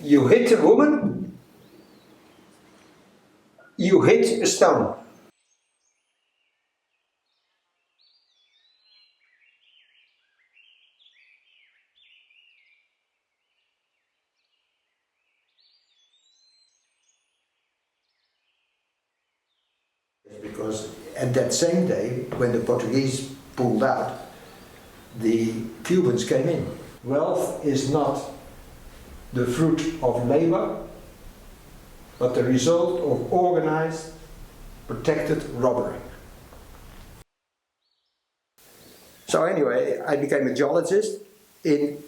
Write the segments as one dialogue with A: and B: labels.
A: You hit a woman, you hit a stone. Because at that same day, when the Portuguese pulled out, the Cubans came in. Wealth is not the fruit of labor, but the result of organized, protected robbery. So anyway, I became a geologist in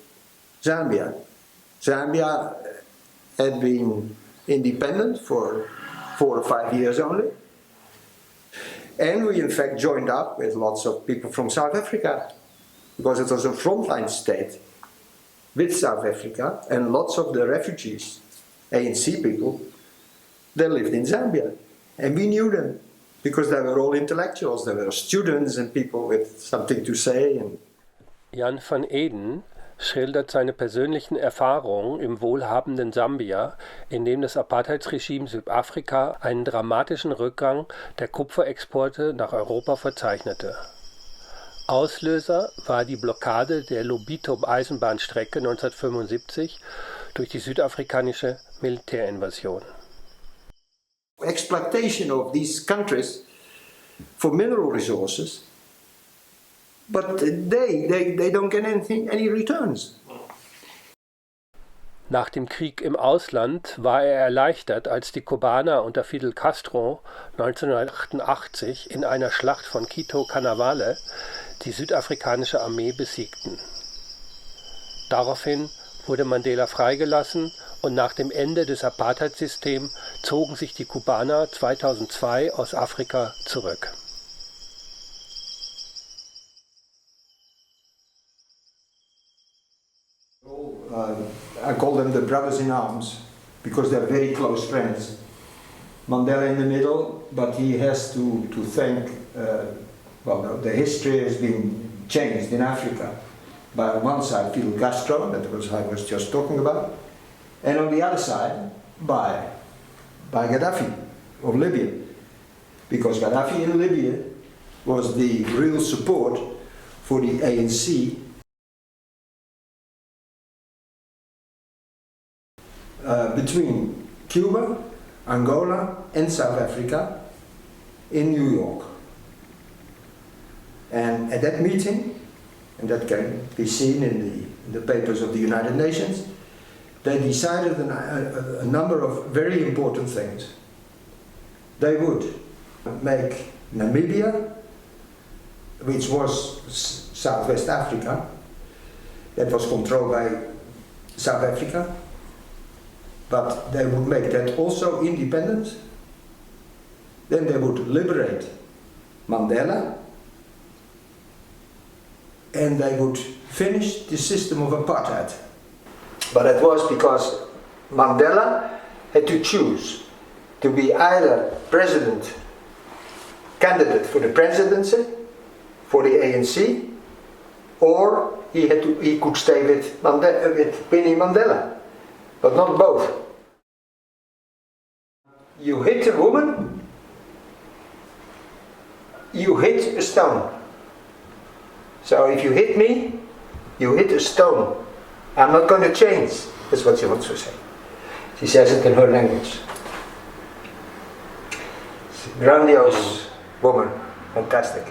A: Zambia. Zambia had been independent for 4 or 5 years only. And we in fact joined up with lots of people from South Africa, because it was a frontline state with South Africa, and lots of the refugees, ANC people, they lived in Zambia. And we knew them, because they were all intellectuals, they were students and people with something to say. And
B: Jan van Eden schildert seine persönlichen Erfahrungen im wohlhabenden Sambia, in dem das Apartheidsregime Südafrika einen dramatischen Rückgang der Kupferexporte nach Europa verzeichnete. Auslöser war die Blockade der Lobito-Eisenbahnstrecke 1975 durch die südafrikanische Militärinvasion.
A: Exploitation of these countries for mineral resources, but they don't get any returns.
B: Nach dem Krieg im Ausland war er erleichtert, als die Kubaner unter Fidel Castro 1988 in einer Schlacht von Quito Canavale die südafrikanische Armee besiegten. Daraufhin wurde Mandela freigelassen und nach dem Ende des Apartheid-Systems zogen sich die Kubaner 2002 aus Afrika zurück.
A: I call them the brothers in arms, because they're very close friends. Mandela in the middle, but he has to thank, the history has been changed in Africa. By one side, Fidel Castro, that was I was just talking about, and on the other side, by Gaddafi of Libya, because Gaddafi in Libya was the real support for the ANC. Between Cuba, Angola and South Africa in New York. And at that meeting, and that can be seen in the papers of the United Nations, they decided a number of very important things. They would make Namibia, which was Southwest Africa, that was controlled by South Africa, but they would make that also independent. Then they would liberate Mandela, and they would finish the system of apartheid. But it was because Mandela had to choose to be either candidate for the presidency, for the ANC, or he could stay with Winnie Mandela. But not both. You hit a woman, you hit a stone. So if you hit me, you hit a stone. I'm not going to change. That's what she wants to say. She says it in her language. She's a grandiose woman, fantastic.